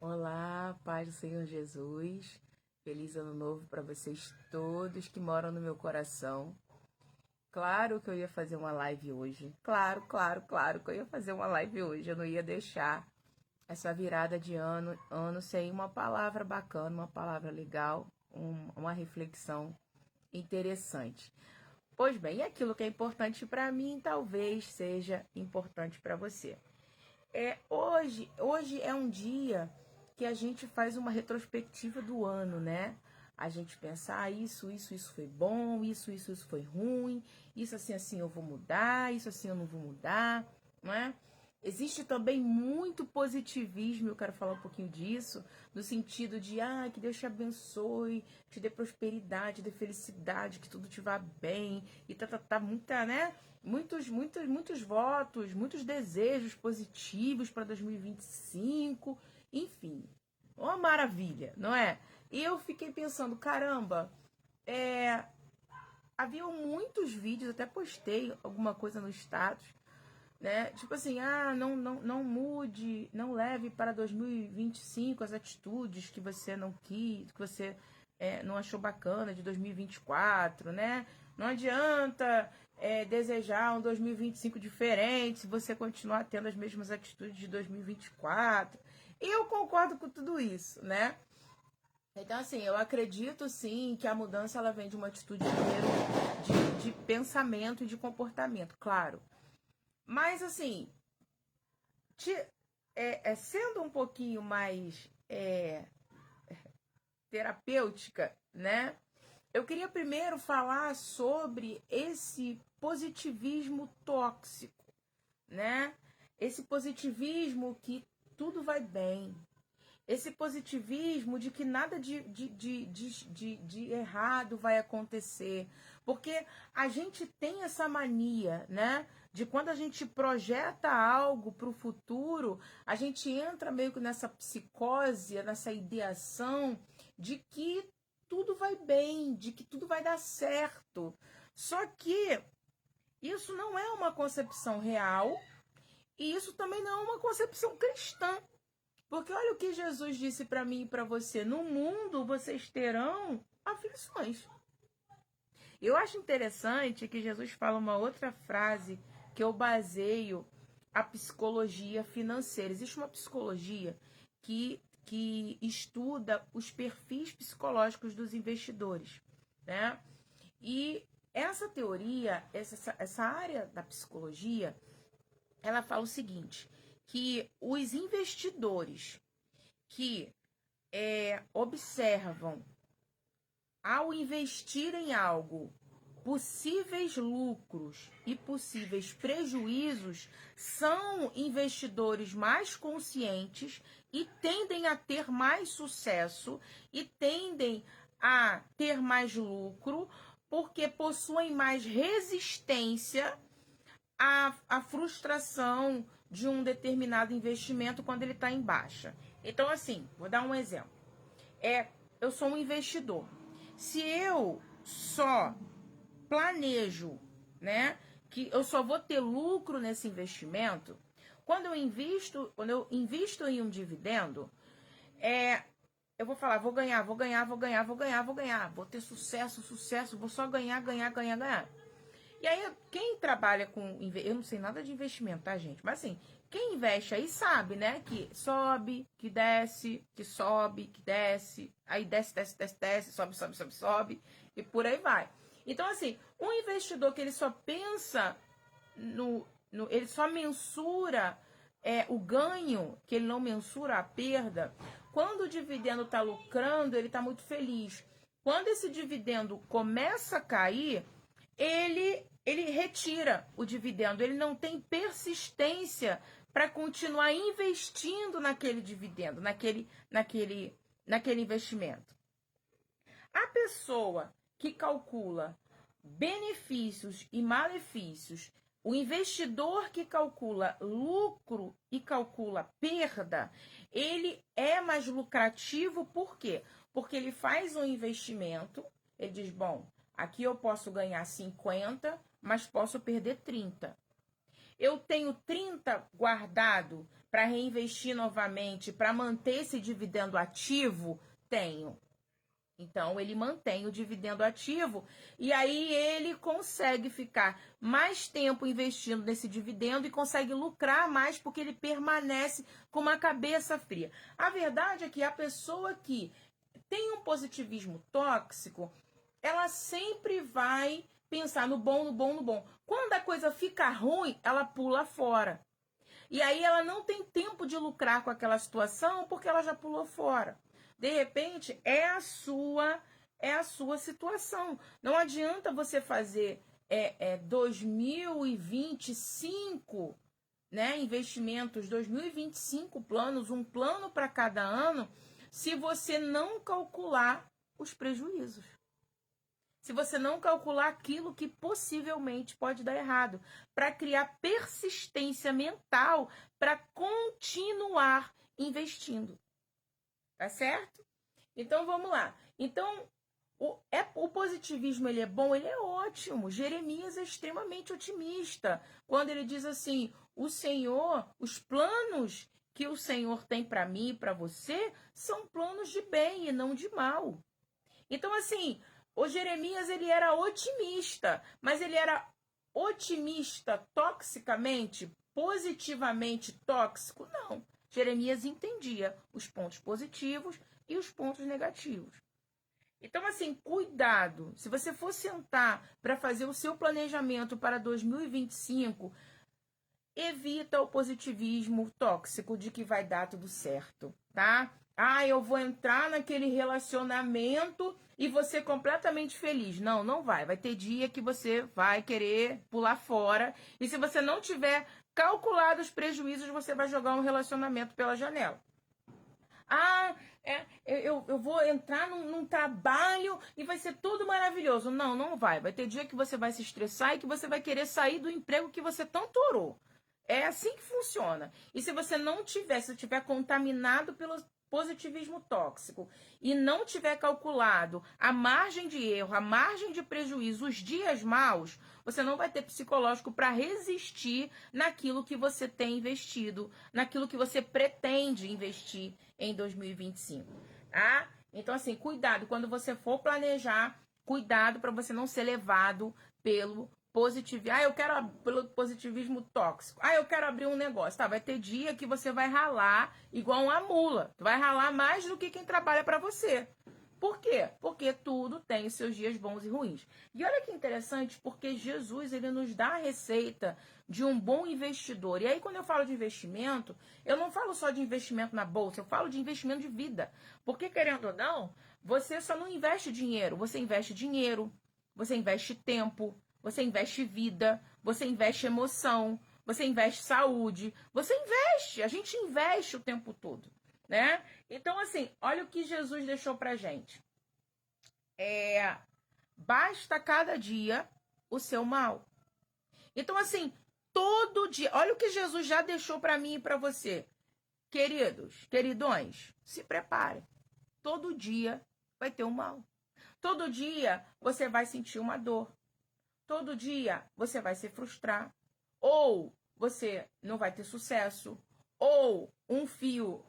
Olá, paz do Senhor Jesus. Feliz ano novo para vocês todos que moram no meu coração. Claro que eu ia fazer uma live hoje. Claro que eu ia fazer uma live hoje. Eu não ia deixar essa virada de ano sem uma palavra bacana, uma palavra legal, uma reflexão interessante. Pois bem, e aquilo que é importante para mim talvez seja importante para você. Hoje é um dia que a gente faz uma retrospectiva do ano, né? A gente pensa, isso foi bom, isso foi ruim, isso assim eu vou mudar, isso assim eu não vou mudar, não é? Existe também muito positivismo, eu quero falar um pouquinho disso, no sentido de, que Deus te abençoe, te dê prosperidade, dê felicidade, que tudo te vá bem, e muita, né? Muitos votos, muitos desejos positivos para 2025, enfim, uma maravilha, não é? E eu fiquei pensando, caramba, havia muitos vídeos, até postei alguma coisa no status, né? Tipo assim, não mude, não leve para 2025 as atitudes que você não quis, que você não achou bacana de 2024, né? Não adianta desejar um 2025 diferente se você continuar tendo as mesmas atitudes de 2024. E eu concordo com tudo isso, né? Então, assim, eu acredito sim que a mudança ela vem de uma atitude primeiro de pensamento e de comportamento, claro. Mas assim, te, sendo um pouquinho mais terapêutica, né? Eu queria primeiro falar sobre esse positivismo tóxico, né? Esse positivismo que tudo vai bem. Esse positivismo de que nada de errado vai acontecer. Porque a gente tem essa mania, né? De quando a gente projeta algo para o futuro, a gente entra meio que nessa psicose, nessa ideação de que tudo vai bem, de que tudo vai dar certo. Só que isso não é uma concepção real e isso também não é uma concepção cristã. Porque olha o que Jesus disse para mim e para você: no mundo vocês terão aflições. Eu acho interessante que Jesus fala uma outra frase que eu baseio a psicologia financeira. Existe uma psicologia que estuda os perfis psicológicos dos investidores, né? E essa teoria, essa área da psicologia, ela fala o seguinte, que os investidores que observam, ao investir em algo, possíveis lucros e possíveis prejuízos, são investidores mais conscientes e tendem a ter mais sucesso e tendem a ter mais lucro porque possuem mais resistência a frustração de um determinado investimento quando ele está em baixa. Então, assim, vou dar um exemplo. Eu sou um investidor. Se eu só planejo, né, que eu só vou ter lucro nesse investimento, quando eu invisto em um dividendo, eu vou falar, vou ganhar, vou ter sucesso, vou só ganhar. E aí, quem trabalha com... Eu não sei nada de investimento, tá, gente? Mas assim, quem investe aí sabe, né? Que sobe, que desce, que sobe, que desce. Aí desce, sobe. E por aí vai. Então, assim, um investidor que ele só pensa ele só mensura o ganho, que ele não mensura a perda. Quando o dividendo está lucrando, ele está muito feliz. Quando esse dividendo começa a cair, ele retira o dividendo, ele não tem persistência para continuar investindo naquele dividendo, naquele investimento. A pessoa que calcula benefícios e malefícios, o investidor que calcula lucro e calcula perda, ele é mais lucrativo, por quê? Porque ele faz um investimento, ele diz, bom, aqui eu posso ganhar 50, mas posso perder 30. Eu tenho 30 guardado para reinvestir novamente, para manter esse dividendo ativo? Tenho. Então, ele mantém o dividendo ativo e aí ele consegue ficar mais tempo investindo nesse dividendo e consegue lucrar mais porque ele permanece com uma cabeça fria. A verdade é que a pessoa que tem um positivismo tóxico, ela sempre vai pensar no bom, no bom, no bom. Quando a coisa fica ruim, ela pula fora. E aí ela não tem tempo de lucrar com aquela situação porque ela já pulou fora. De repente, é a sua situação. Não adianta você fazer 2025, né, investimentos, 2025 planos, um plano para cada ano, se você não calcular os prejuízos. Se você não calcular aquilo que possivelmente pode dar errado, para criar persistência mental para continuar investindo. Tá certo? Então vamos lá. Então, o positivismo ele é bom, ele é ótimo. Jeremias é extremamente otimista quando ele diz assim: o Senhor, os planos que o Senhor tem para mim e para você são planos de bem e não de mal. Então, assim, o Jeremias ele era otimista, mas ele era otimista toxicamente, positivamente tóxico? Não. Jeremias entendia os pontos positivos e os pontos negativos. Então, assim, cuidado. Se você for sentar para fazer o seu planejamento para 2025, evita o positivismo tóxico de que vai dar tudo certo, tá? Ah, eu vou entrar naquele relacionamento e vou ser completamente feliz. Não, não vai. Vai ter dia que você vai querer pular fora. E se você não tiver calculado os prejuízos, você vai jogar um relacionamento pela janela. Ah, eu vou entrar num trabalho e vai ser tudo maravilhoso. Não, não vai. Vai ter dia que você vai se estressar e que você vai querer sair do emprego que você tanto orou. É assim que funciona. E se você não tiver, se estiver contaminado pelo positivismo tóxico e não tiver calculado a margem de erro, a margem de prejuízo, os dias maus, você não vai ter psicológico para resistir naquilo que você tem investido, naquilo que você pretende investir em 2025, tá? Então, assim, cuidado quando você for planejar, cuidado para você não ser levado pelo positivismo. Ah, eu quero pelo positivismo tóxico. Ah, eu quero abrir um negócio. Tá, vai ter dia que você vai ralar igual uma mula. Tu vai ralar mais do que quem trabalha para você. Por quê? Porque tudo tem os seus dias bons e ruins. E olha que interessante, porque Jesus, ele nos dá a receita de um bom investidor. E aí, quando eu falo de investimento, eu não falo só de investimento na bolsa, eu falo de investimento de vida. Porque, querendo ou não, você só não investe dinheiro. Você investe dinheiro, você investe tempo, você investe vida, você investe emoção, você investe saúde, você investe, a gente investe o tempo todo, né? Então, assim, olha o que Jesus deixou pra gente. Basta cada dia o seu mal. Então, assim, todo dia, olha o que Jesus já deixou pra mim e pra você. Queridos, queridões, se preparem. Todo dia vai ter um mal. Todo dia você vai sentir uma dor. Todo dia você vai se frustrar, ou você não vai ter sucesso, ou um fio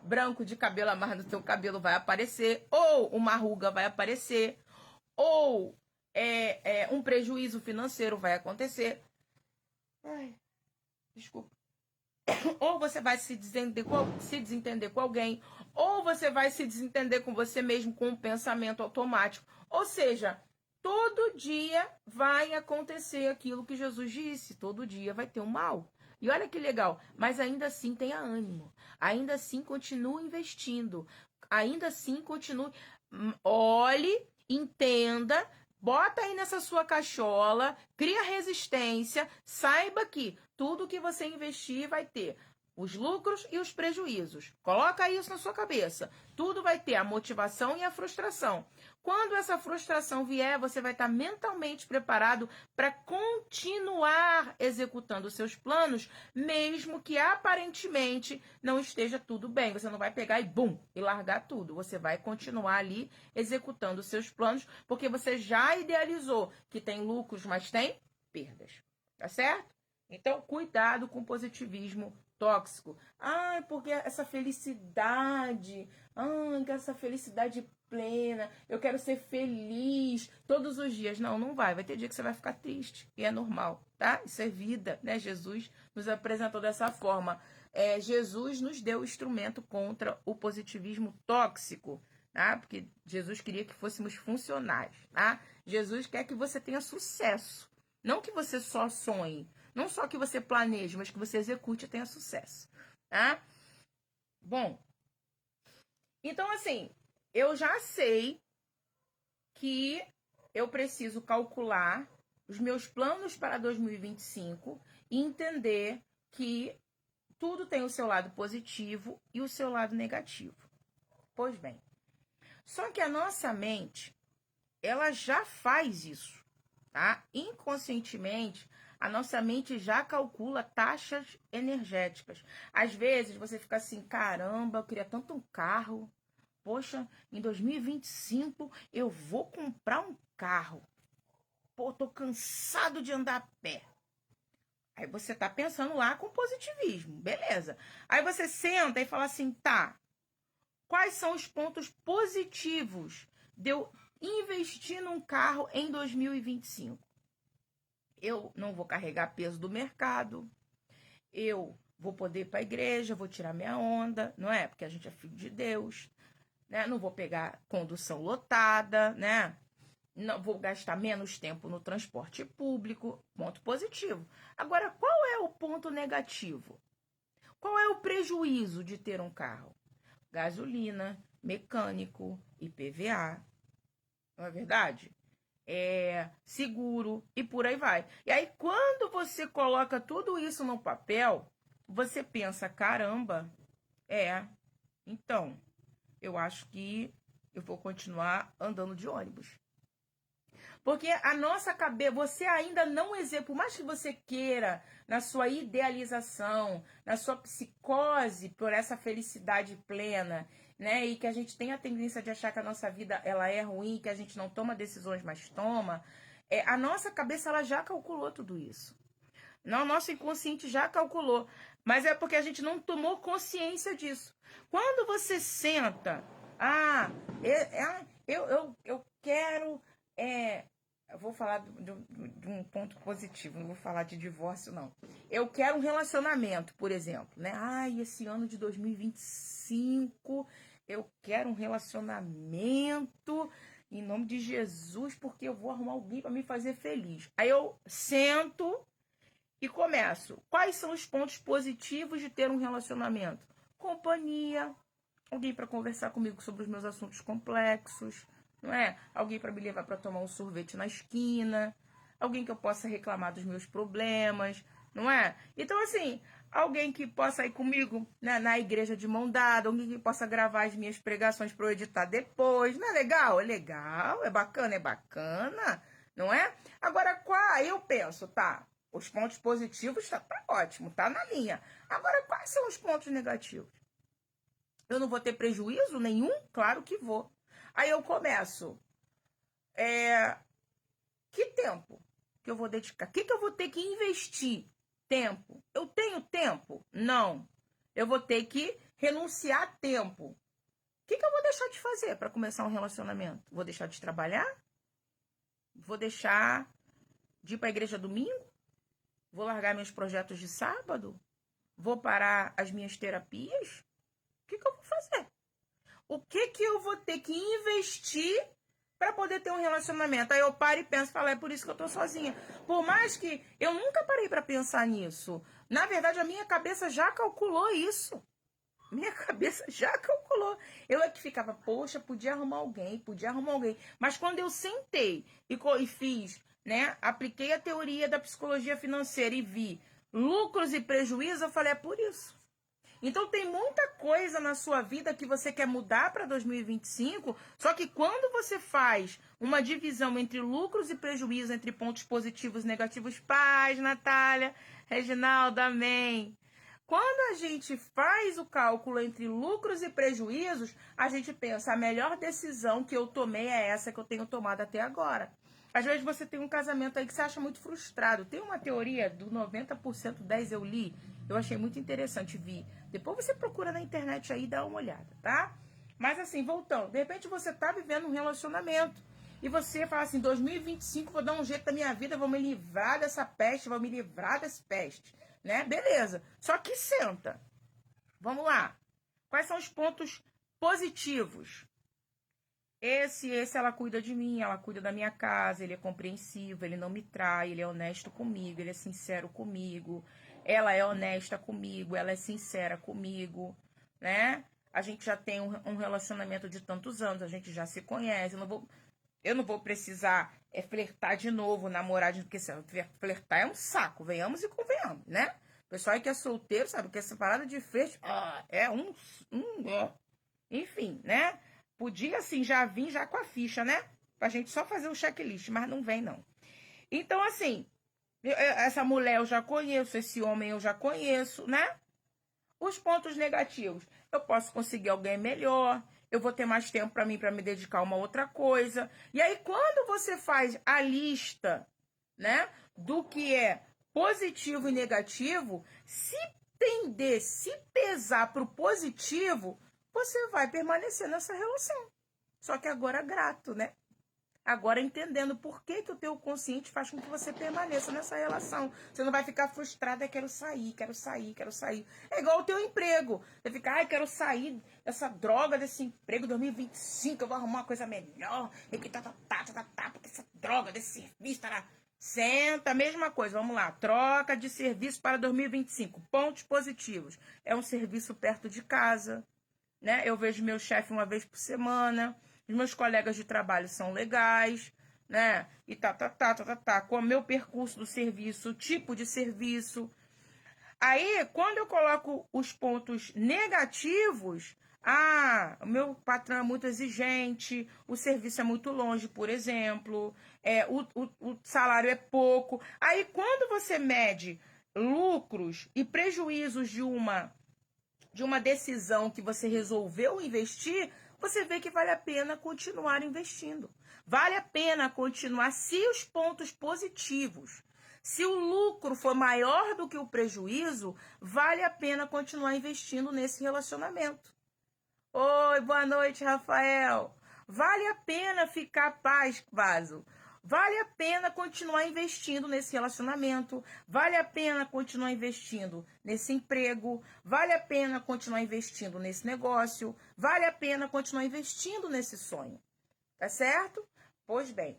branco de cabelo amarrado no seu cabelo vai aparecer, ou uma ruga vai aparecer, ou um prejuízo financeiro vai acontecer. Ai, desculpa. Ou você vai se desentender com alguém, ou você vai se desentender com você mesmo com um pensamento automático. Ou seja, todo dia vai acontecer aquilo que Jesus disse. Todo dia vai ter um mal. E olha que legal. Mas ainda assim tenha ânimo. Ainda assim continue investindo. Ainda assim continue. Olhe, entenda. Bota aí nessa sua cachola. Cria resistência. Saiba que tudo que você investir vai ter os lucros e os prejuízos. Coloca isso na sua cabeça. Tudo vai ter a motivação e a frustração. Quando essa frustração vier, você vai estar mentalmente preparado para continuar executando os seus planos, mesmo que aparentemente não esteja tudo bem. Você não vai pegar e bum, e largar tudo. Você vai continuar ali executando os seus planos, porque você já idealizou que tem lucros, mas tem perdas. Tá certo? Então, cuidado com o positivismo tóxico. Ah, porque essa felicidade, essa felicidade plena, eu quero ser feliz todos os dias. Não, não vai. Vai ter dia que você vai ficar triste. E é normal, tá? Isso é vida, né? Jesus nos apresentou dessa forma. Jesus nos deu o instrumento contra o positivismo tóxico, tá? Porque Jesus queria que fôssemos funcionais, tá? Jesus quer que você tenha sucesso. Não que você só sonhe. Não só que você planeje, mas que você execute e tenha sucesso, tá? Bom, então assim, eu já sei que eu preciso calcular os meus planos para 2025 e entender que tudo tem o seu lado positivo e o seu lado negativo. Pois bem, só que a nossa mente, ela já faz isso, tá? Inconscientemente, a nossa mente já calcula taxas energéticas. Às vezes você fica assim, caramba, eu queria tanto um carro. Poxa, em 2025 eu vou comprar um carro. Pô, tô cansado de andar a pé. Aí você tá pensando lá com positivismo, beleza. Aí você senta e fala assim, tá, quais são os pontos positivos de eu investir num carro em 2025? Eu não vou carregar peso do mercado, eu vou poder ir para a igreja, vou tirar minha onda, não é? Porque a gente é filho de Deus, né? Não vou pegar condução lotada, né? Não vou gastar menos tempo no transporte público, ponto positivo. Agora, qual é o ponto negativo? Qual é o prejuízo de ter um carro? Gasolina, mecânico, IPVA, não é verdade? Seguro e por aí vai. E aí, quando você coloca tudo isso no papel, você pensa, caramba, então, eu acho que eu vou continuar andando de ônibus. Porque a nossa cabeça, você ainda não exerce, por mais que você queira, na sua idealização, na sua psicose por essa felicidade plena, né? E que a gente tem a tendência de achar que a nossa vida ela é ruim, que a gente não toma decisões, mas toma. A nossa cabeça ela já calculou tudo isso. Não, nosso inconsciente já calculou. Mas é porque a gente não tomou consciência disso. Quando você senta, eu quero. Eu vou falar de um ponto positivo, não vou falar de divórcio, não. Eu quero um relacionamento, por exemplo, né? Esse ano de 2025, eu quero um relacionamento em nome de Jesus, porque eu vou arrumar alguém para me fazer feliz. Aí eu sento e começo. Quais são os pontos positivos de ter um relacionamento? Companhia, alguém para conversar comigo sobre os meus assuntos complexos, não é? Alguém para me levar para tomar um sorvete na esquina, alguém que eu possa reclamar dos meus problemas, não é? Então, assim, alguém que possa ir comigo, né, na igreja de mão dada, alguém que possa gravar as minhas pregações para eu editar depois. Não é legal? É legal, é bacana, não é? Agora, aí eu penso, tá, os pontos positivos tá ótimo, tá na linha. Agora, quais são os pontos negativos? Eu não vou ter prejuízo nenhum? Claro que vou. Aí eu começo. Que tempo que eu vou dedicar? O que eu vou ter que investir? Tempo. Eu tenho tempo? Não. Eu vou ter que renunciar a tempo. O que eu vou deixar de fazer para começar um relacionamento? Vou deixar de trabalhar? Vou deixar de ir para a igreja domingo? Vou largar meus projetos de sábado? Vou parar as minhas terapias? O que eu vou fazer? O que eu vou ter que investir para poder ter um relacionamento? Aí eu paro e penso, falo, é por isso que eu tô sozinha. Por mais que eu nunca parei para pensar nisso. Na verdade, a minha cabeça já calculou isso. Minha cabeça já calculou. Eu é que ficava, poxa, podia arrumar alguém. Mas quando eu sentei e fiz, né, apliquei a teoria da psicologia financeira e vi lucros e prejuízos, eu falei, é por isso. Então tem muita coisa na sua vida que você quer mudar para 2025, só que quando você faz uma divisão entre lucros e prejuízos, entre pontos positivos e negativos, paz, Natália, Reginaldo, amém. Quando a gente faz o cálculo entre lucros e prejuízos, a gente pensa, a melhor decisão que eu tomei é essa que eu tenho tomado até agora. Às vezes você tem um casamento aí que você acha muito frustrado. Tem uma teoria do 90% 10 eu li, Eu achei muito interessante, Vi. Depois você procura na internet aí e dá uma olhada, tá? Mas assim, voltando, de repente você tá vivendo um relacionamento e você fala assim, 2025 vou dar um jeito da minha vida, vou me livrar dessa peste, vou me livrar dessa peste, né? Beleza. Só que senta. Vamos lá. Quais são os pontos positivos? Esse ela cuida de mim, ela cuida da minha casa, ele é compreensivo, ele não me trai, ele é honesto comigo, ele é sincero comigo, ela é honesta comigo, ela é sincera comigo, né? A gente já tem um relacionamento de tantos anos, a gente já se conhece, eu não vou precisar flertar de novo, namorar de novo, porque flertar é um saco, venhamos e convenhamos, né? O pessoal aí que é solteiro, sabe, que essa parada de flerte é enfim, né? Podia, assim, já vir já com a ficha, né? Pra gente só fazer o checklist, mas não vem, não. Então, assim, essa mulher eu já conheço, esse homem eu já conheço, né? Os pontos negativos. Eu posso conseguir alguém melhor, eu vou ter mais tempo para mim para me dedicar a uma outra coisa. E aí, quando você faz a lista, né, do que é positivo e negativo, se tender, se pesar para o positivo, você vai permanecer nessa relação. Só que agora grato, né? Agora entendendo por que o teu consciente faz com que você permaneça nessa relação. Você não vai ficar frustrada, quero sair, quero sair, quero sair. É igual o teu emprego. Você fica, ai, quero sair dessa droga, desse emprego 2025, eu vou arrumar uma coisa melhor. E que porque essa droga desse serviço tá lá. Senta, mesma coisa, vamos lá. Troca de serviço para 2025. Pontos positivos. É um serviço perto de casa, né? Eu vejo meu chefe uma vez por semana. Os meus colegas de trabalho são legais, né? E com o meu percurso do serviço, o tipo de serviço. Aí, quando eu coloco os pontos negativos, o meu patrão é muito exigente, o serviço é muito longe, por exemplo, o salário é pouco. Aí, quando você mede lucros e prejuízos de uma decisão que você resolveu investir, você vê que vale a pena continuar investindo. Vale a pena continuar se os pontos positivos. Se o lucro for maior do que o prejuízo, vale a pena continuar investindo nesse relacionamento. Oi, boa noite, Rafael. Vale a pena ficar paz, vaso. Vale a pena continuar investindo nesse relacionamento, vale a pena continuar investindo nesse emprego, vale a pena continuar investindo nesse negócio, vale a pena continuar investindo nesse sonho. Tá certo? Pois bem.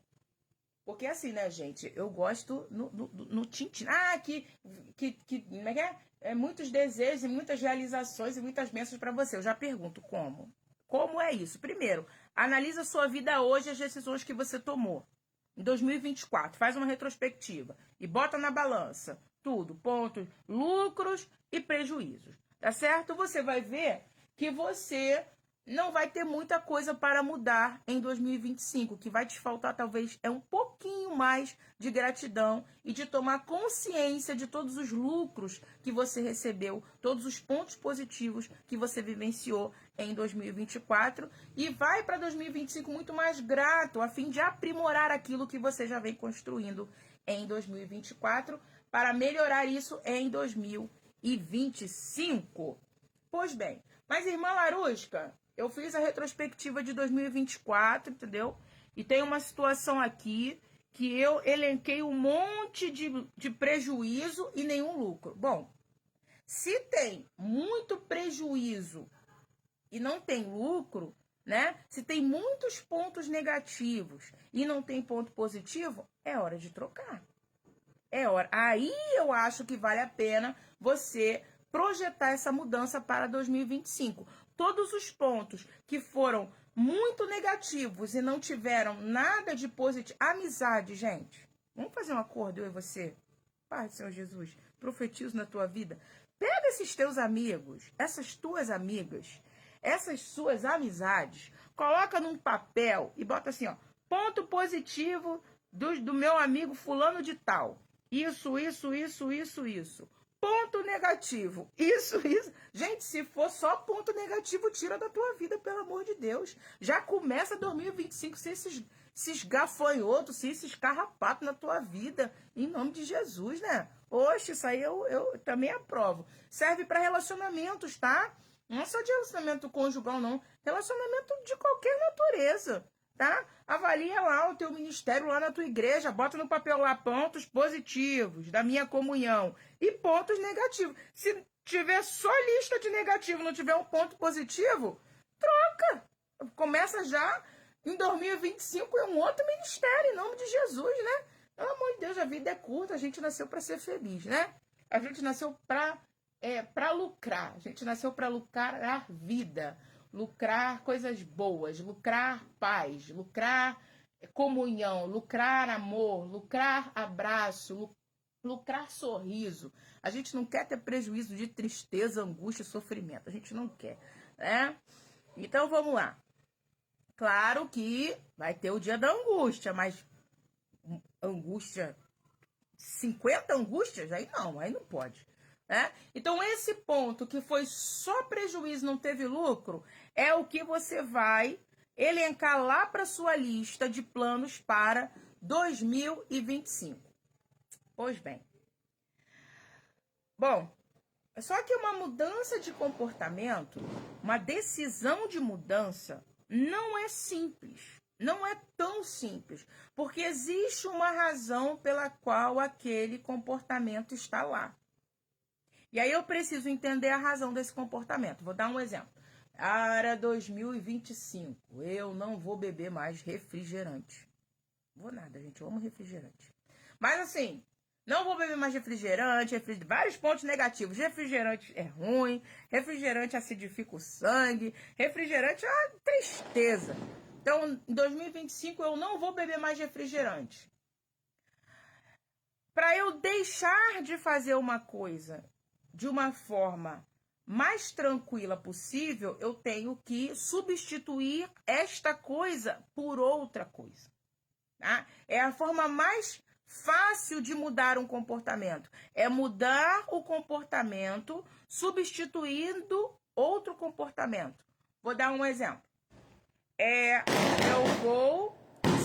Porque assim, né, gente? Eu gosto no tintim. Como é que é? Muitos desejos e muitas realizações e muitas bênçãos para você. Eu já pergunto como. Como é isso? Primeiro, analisa a sua vida hoje e as decisões que você tomou. Em 2024, faz uma retrospectiva e bota na balança tudo, pontos, lucros e prejuízos, tá certo? Você vai ver que você não vai ter muita coisa para mudar em 2025. O que vai te faltar talvez é um pouquinho mais de gratidão e de tomar consciência de todos os lucros que você recebeu, todos os pontos positivos que você vivenciou em 2024 e vai para 2025 muito mais grato, a fim de aprimorar aquilo que você já vem construindo em 2024 para melhorar isso em 2025. Pois bem, mas irmã Larusca, eu fiz a retrospectiva de 2024, entendeu? E tem uma situação aqui que eu elenquei um monte de prejuízo e nenhum lucro. Bom, se tem muito prejuízo e não tem lucro, né? Se tem muitos pontos negativos e não tem ponto positivo, é hora de trocar. É hora. Aí eu acho que vale a pena você projetar essa mudança para 2025. Todos os pontos que foram muito negativos e não tiveram nada de positivo. Amizade, gente. Vamos fazer um acordo, eu e você? Pai do Senhor Jesus, profetizo na tua vida. Pega esses teus amigos, essas tuas amigas, essas suas amizades, coloca num papel e bota assim, ó, ponto positivo do meu amigo fulano de tal. Isso. Ponto negativo. Isso. Gente, se for só ponto negativo, tira da tua vida, pelo amor de Deus. Já começa 2025 sem esses gafanhotos, esses carrapatos na tua vida, em nome de Jesus, né? Oxe, isso aí eu também aprovo. Serve para relacionamentos, tá? Não é só de relacionamento conjugal, não. Relacionamento de qualquer natureza, tá? Avalia lá o teu ministério lá na tua igreja, bota no papel lá pontos positivos da minha comunhão e pontos negativos. Se tiver só lista de negativo, não tiver um ponto positivo, troca. Começa já em 2025 é um outro ministério, em nome de Jesus, né? Pelo amor de Deus, a vida é curta, a gente nasceu para ser feliz, né? A gente nasceu para lucrar, a gente nasceu para lucrar a vida, lucrar coisas boas, lucrar paz, lucrar comunhão, lucrar amor, lucrar abraço, lucrar sorriso. A gente não quer ter prejuízo de tristeza, angústia e sofrimento. A gente não quer, né? Então vamos lá. Claro que vai ter o dia da angústia, mas angústia, 50 angústias, aí não pode. Né? Então, esse ponto que foi só prejuízo, não teve lucro, é o que você vai elencar lá para sua lista de planos para 2025. Pois bem. Bom, só que uma mudança de comportamento, uma decisão de mudança, não é simples. Não é tão simples, porque existe uma razão pela qual aquele comportamento está lá. E aí eu preciso entender a razão desse comportamento. Vou dar um exemplo. Para 2025, eu não vou beber mais refrigerante. Vou nada, gente, eu amo refrigerante. Mas assim, não vou beber mais refrigerante, vários pontos negativos. Refrigerante é ruim, refrigerante acidifica o sangue, refrigerante é uma tristeza. Então, em 2025, eu não vou beber mais refrigerante. Para eu deixar de fazer uma coisa de uma forma mais tranquila possível, eu tenho que substituir esta coisa por outra coisa. Tá? É a forma mais fácil de mudar um comportamento. É mudar o comportamento substituindo outro comportamento. Vou dar um exemplo. Eu vou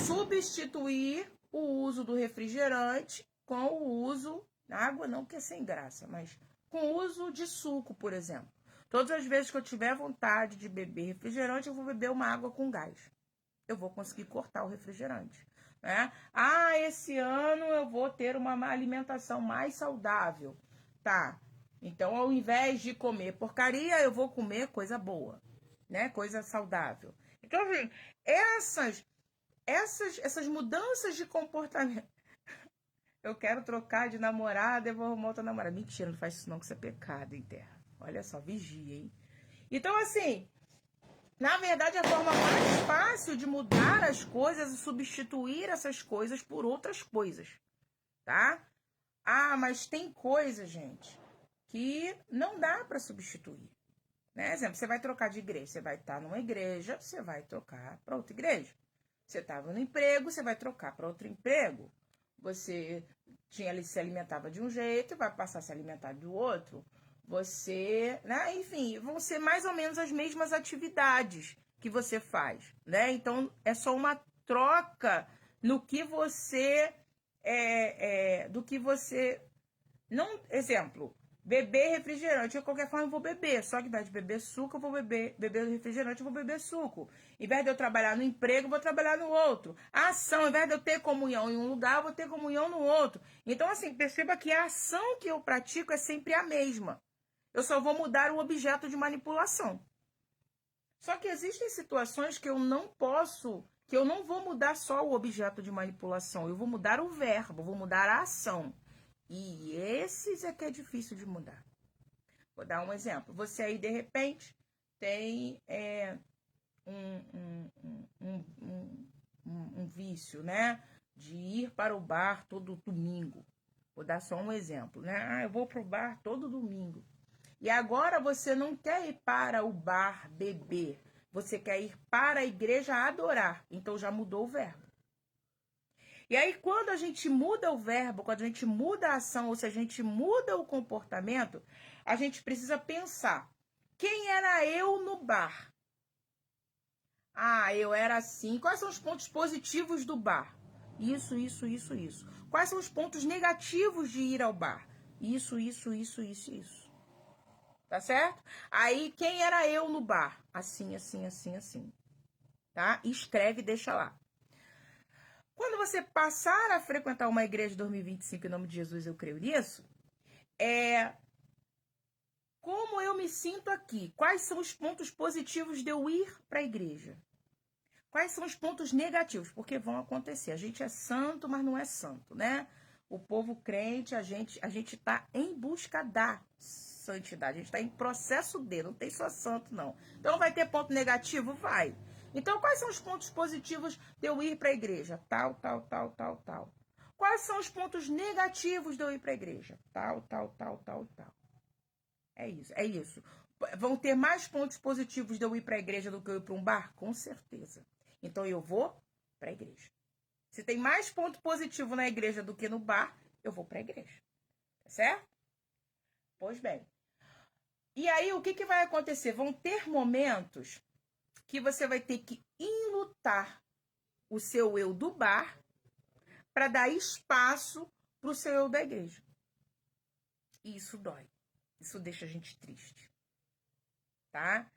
substituir o uso do refrigerante com o uso, água não, que é sem graça, mas com o uso de suco, por exemplo. Todas as vezes que eu tiver vontade de beber refrigerante, eu vou beber uma água com gás. Eu vou conseguir cortar o refrigerante. Né? Esse ano eu vou ter uma alimentação mais saudável. Tá. Então, ao invés de comer porcaria, eu vou comer coisa boa, né? Coisa saudável. Então, essas mudanças de comportamento. Eu quero trocar de namorada, eu vou arrumar outra namorada. Mentira, não faz isso não, que isso é pecado em terra. Olha só, vigia, hein? Então, assim, na verdade, a forma mais fácil de mudar as coisas é substituir essas coisas por outras coisas, tá? Mas tem coisa, gente, que não dá para substituir. Né? Exemplo, você vai trocar de igreja, você vai estar numa igreja, você vai trocar para outra igreja. Você estava no emprego, você vai trocar para outro emprego. Você se alimentava de um jeito e vai passar a se alimentar do outro. Você, né? Enfim, vão ser mais ou menos as mesmas atividades que você faz, né? Então, é só uma troca no que você do que você não, exemplo, beber refrigerante, de qualquer forma eu vou beber, só que ao invés de beber suco, eu vou beber refrigerante, eu vou beber suco. Em vez de eu trabalhar no emprego, eu vou trabalhar no outro. A ação, ao invés de eu ter comunhão em um lugar, eu vou ter comunhão no outro. Então, assim, perceba que a ação que eu pratico é sempre a mesma. Eu só vou mudar o objeto de manipulação. Só que existem situações que eu não posso, que eu não vou mudar só o objeto de manipulação, eu vou mudar o verbo, vou mudar a ação. E esses é que é difícil de mudar. Vou dar um exemplo. Você aí, de repente, tem um vício, né? De ir para o bar todo domingo. Vou dar só um exemplo, né? Eu vou para o bar todo domingo. E agora você não quer ir para o bar beber. Você quer ir para a igreja adorar. Então já mudou o verbo. E aí, quando a gente muda o verbo, quando a gente muda a ação, ou se a gente muda o comportamento, a gente precisa pensar: quem era eu no bar? Ah, eu era assim. Quais são os pontos positivos do bar? Isso. Quais são os pontos negativos de ir ao bar? Isso. Tá certo? Aí, quem era eu no bar? Assim. Tá? Escreve e deixa lá. Quando você passar a frequentar uma igreja de 2025, em nome de Jesus, eu creio nisso, como eu me sinto aqui? Quais são os pontos positivos de eu ir para a igreja? Quais são os pontos negativos? Porque vão acontecer. A gente é santo, mas não é santo, né? O povo crente, a gente está em busca da santidade. A gente está em processo de, não tem só santo, não. Então vai ter ponto negativo? Vai. Então, quais são os pontos positivos de eu ir para a igreja? Tal. Quais são os pontos negativos de eu ir para a igreja? Tal. É isso. Vão ter mais pontos positivos de eu ir para a igreja do que eu ir para um bar? Com certeza. Então eu vou para a igreja. Se tem mais ponto positivo na igreja do que no bar, eu vou para a igreja. Tá certo? Pois bem. E aí o que vai acontecer? Vão ter momentos que você vai ter que enlutar o seu eu do bar para dar espaço para o seu eu da igreja. E isso dói. Isso deixa a gente triste. Tá?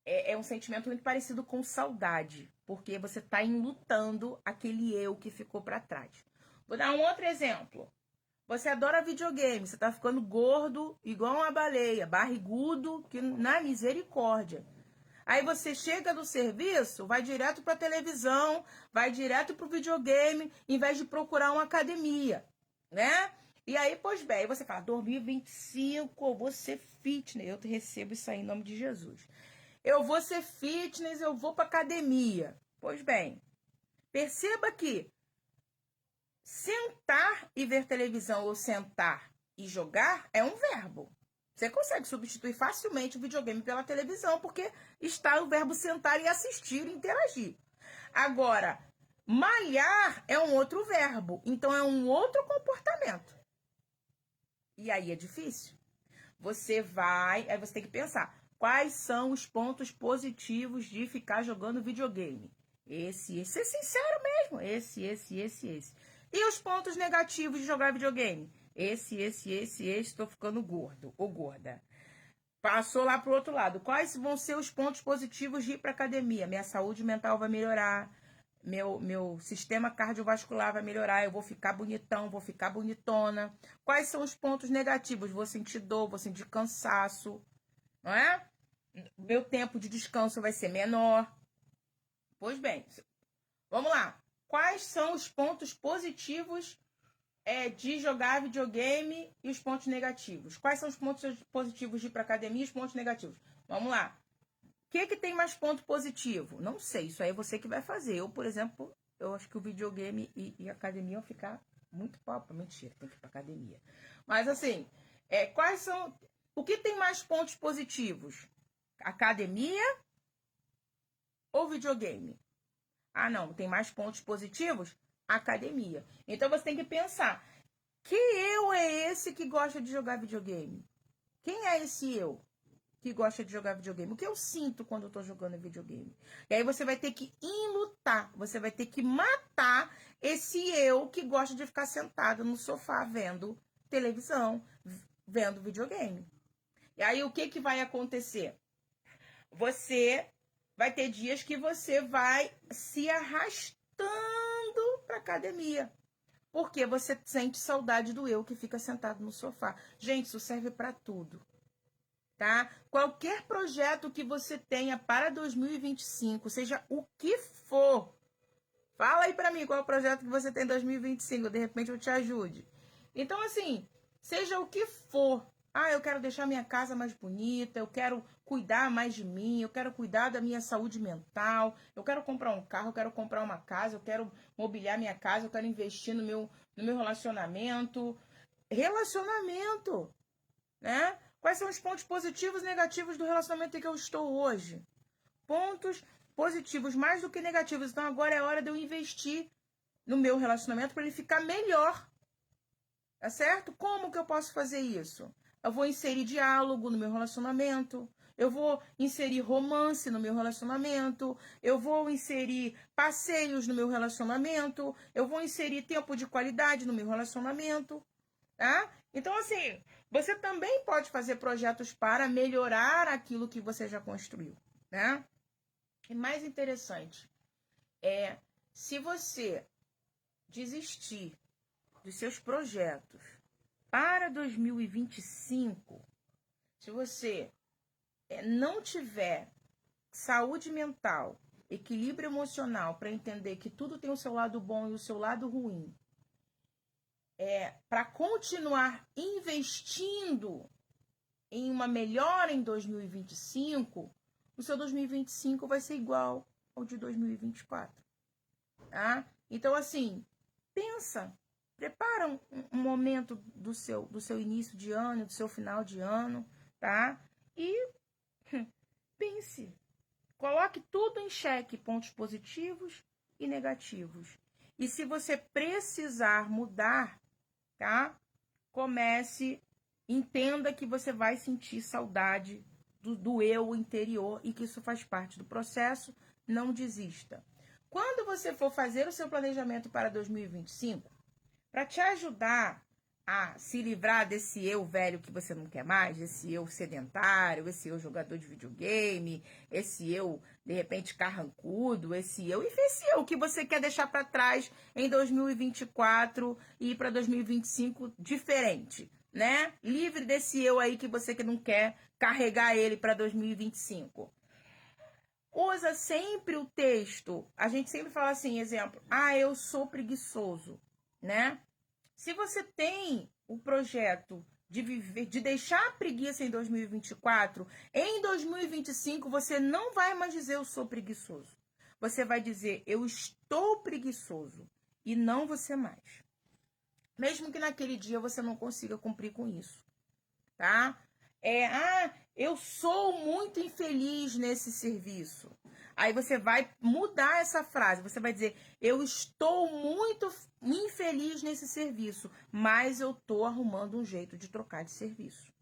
É um sentimento muito parecido com saudade, porque você está enlutando aquele eu que ficou para trás. Vou dar um outro exemplo. Você adora videogame, você está ficando gordo, igual uma baleia, barrigudo, que na misericórdia. Aí você chega do serviço, vai direto para a televisão, vai direto para o videogame, em vez de procurar uma academia, né? E aí, pois bem, você fala, 2025, eu vou ser fitness. Eu recebo isso aí em nome de Jesus. Eu vou ser fitness, eu vou para academia. Pois bem, perceba que sentar e ver televisão ou sentar e jogar é um verbo. Você consegue substituir facilmente o videogame pela televisão, porque está o verbo sentar e assistir e interagir. Agora, malhar é um outro verbo, então é um outro comportamento. E aí é difícil. Aí você tem que pensar, quais são os pontos positivos de ficar jogando videogame? Esse. Ser sincero mesmo. Esse. E os pontos negativos de jogar videogame? Esse. Estou ficando gordo ou gorda. Passou lá pro outro lado. Quais vão ser os pontos positivos de ir para academia? Minha saúde mental vai melhorar. Meu sistema cardiovascular vai melhorar, eu vou ficar bonitão, vou ficar bonitona. Quais são os pontos negativos? Vou sentir dor, vou sentir cansaço, não é? Meu tempo de descanso vai ser menor. Pois bem, vamos lá. Quais são os pontos positivos de jogar videogame e os pontos negativos? Quais são os pontos positivos de ir para academia e os pontos negativos? Vamos lá. O que tem mais ponto positivo? Não sei, isso aí é você que vai fazer. Eu, por exemplo, eu acho que o videogame e a academia vão ficar muito papo. Mentira, tem que ir pra academia. Mas assim, quais são... O que tem mais pontos positivos? Academia ou videogame? Ah, não, tem mais pontos positivos? Academia. Então você tem que pensar, que eu é esse que gosta de jogar videogame? Quem é esse eu que gosta de jogar videogame? O que eu sinto quando eu tô jogando videogame? E aí você vai ter que enlutar, você vai ter que matar esse eu que gosta de ficar sentado no sofá vendo televisão, vendo videogame. E aí o que vai acontecer? Você vai ter dias que você vai se arrastando para academia. Porque você sente saudade do eu que fica sentado no sofá. Gente, isso serve para tudo. Tá? Qualquer projeto que você tenha para 2025, seja o que for, fala aí para mim qual é o projeto que você tem em 2025, de repente eu te ajude. Então, assim, seja o que for. Ah, eu quero deixar minha casa mais bonita, eu quero cuidar mais de mim, eu quero cuidar da minha saúde mental, eu quero comprar um carro, eu quero comprar uma casa, eu quero mobiliar minha casa, eu quero investir no meu relacionamento. Relacionamento, né? Quais são os pontos positivos e negativos do relacionamento em que eu estou hoje? Pontos positivos mais do que negativos. Então agora é hora de eu investir no meu relacionamento para ele ficar melhor. Tá certo? Como que eu posso fazer isso? Eu vou inserir diálogo no meu relacionamento. eu vou inserir romance no meu relacionamento, eu vou inserir passeios no meu relacionamento, eu vou inserir tempo de qualidade no meu relacionamento, tá? Então, assim, você também pode fazer projetos para melhorar aquilo que você já construiu, né? E mais interessante é, se você desistir dos seus projetos para 2025, se você não tiver saúde mental, equilíbrio emocional para entender que tudo tem o seu lado bom e o seu lado ruim, para continuar investindo em uma melhora em 2025, o seu 2025 vai ser igual ao de 2024. Tá? Então, assim, pensa, prepara um momento do seu início de ano, do seu final de ano, tá? E pense, coloque tudo em xeque, pontos positivos e negativos. E se você precisar mudar, tá? Comece, entenda que você vai sentir saudade do eu interior e que isso faz parte do processo, não desista. Quando você for fazer o seu planejamento para 2025, para te ajudar a se livrar desse eu velho que você não quer mais, esse eu sedentário, esse eu jogador de videogame, esse eu, de repente, carrancudo, esse eu que você quer deixar para trás em 2024 e ir para 2025 diferente, né? Livre desse eu aí que você que não quer carregar ele para 2025. Usa sempre o texto. A gente sempre fala assim, exemplo, eu sou preguiçoso, né? Se você tem o projeto de viver, de deixar a preguiça em 2024, em 2025 você não vai mais dizer eu sou preguiçoso. Você vai dizer eu estou preguiçoso e não você mais. Mesmo que naquele dia você não consiga cumprir com isso, tá? Eu sou muito infeliz nesse serviço. Aí você vai mudar essa frase. Você vai dizer, eu estou muito infeliz nesse serviço, mas eu estou arrumando um jeito de trocar de serviço.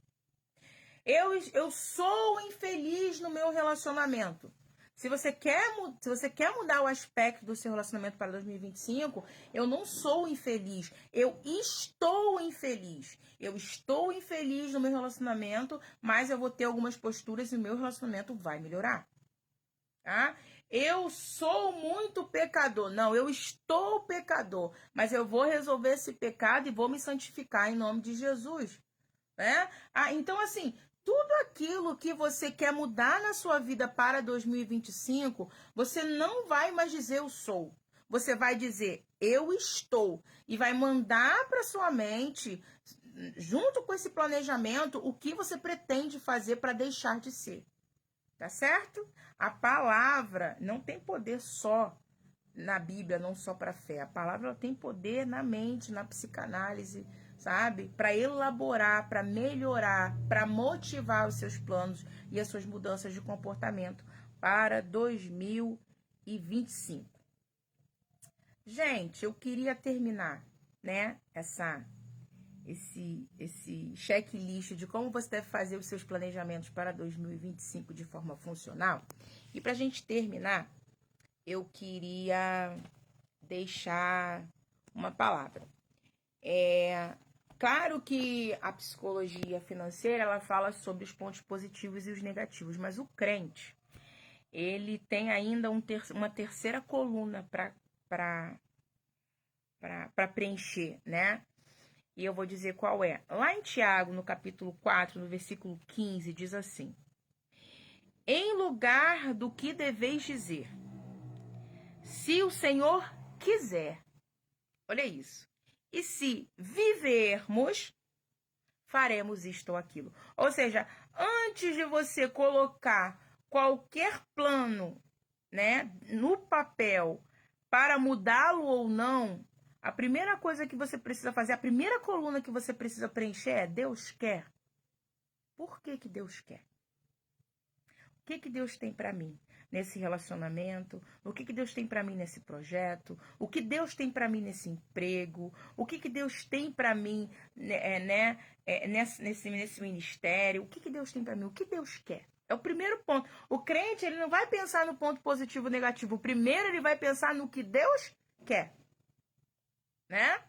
Eu sou infeliz no meu relacionamento. Se você quer mudar o aspecto do seu relacionamento para 2025, eu não sou infeliz, eu estou infeliz. Eu estou infeliz no meu relacionamento, mas eu vou ter algumas posturas e o meu relacionamento vai melhorar. Tá? Eu sou muito pecador. Não, eu estou pecador, mas eu vou resolver esse pecado e vou me santificar em nome de Jesus. Né? Então, assim, tudo aquilo que você quer mudar na sua vida para 2025, você não vai mais dizer eu sou. Você vai dizer eu estou. E vai mandar para sua mente, junto com esse planejamento, o que você pretende fazer para deixar de ser. Tá certo? A palavra não tem poder só na Bíblia, não só para fé. A palavra tem poder na mente, na psicanálise, sabe? Para elaborar, para melhorar, para motivar os seus planos e as suas mudanças de comportamento para 2025. Gente, eu queria terminar, né, esse checklist de como você deve fazer os seus planejamentos para 2025 de forma funcional. E para a gente terminar, eu queria deixar uma palavra. Claro que a psicologia financeira, ela fala sobre os pontos positivos e os negativos, mas o crente, ele tem ainda uma terceira coluna para preencher, né? E eu vou dizer qual é. Lá em Tiago, no capítulo 4, no versículo 15, diz assim: em lugar do que deveis dizer, se o Senhor quiser, olha isso, e se vivermos, faremos isto ou aquilo. Ou seja, antes de você colocar qualquer plano, né, no papel para mudá-lo ou não, a primeira coisa que você precisa fazer, a primeira coluna que você precisa preencher é Deus quer. Por que Deus quer? O que Deus tem para mim nesse relacionamento? O que Deus tem para mim nesse projeto? O que Deus tem para mim nesse emprego? O que Deus tem para mim, nesse ministério? O que Deus tem para mim? O que Deus quer? É o primeiro ponto. O crente, ele não vai pensar no ponto positivo ou negativo. Primeiro, ele vai pensar no que Deus quer. Né?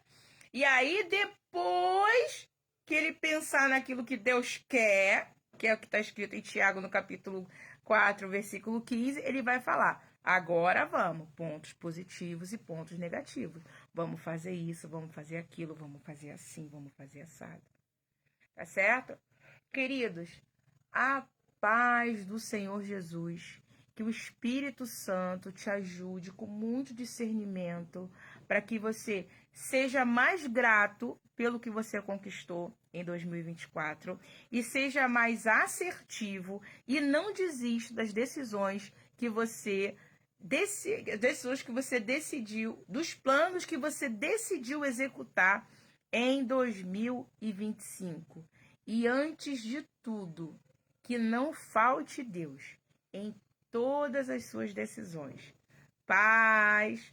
E aí, depois que ele pensar naquilo que Deus quer, que é o que está escrito em Tiago no capítulo 4, versículo 15, ele vai falar: agora vamos, pontos positivos e pontos negativos. Vamos fazer isso, vamos fazer aquilo, vamos fazer assim, vamos fazer assado. Tá certo? Queridos, a paz do Senhor Jesus, que o Espírito Santo te ajude com muito discernimento para que você seja mais grato pelo que você conquistou em 2024 e seja mais assertivo e não desista das decisões que você decidiu, dos planos que você decidiu executar em 2025. E antes de tudo, que não falte Deus em todas as suas decisões. Paz,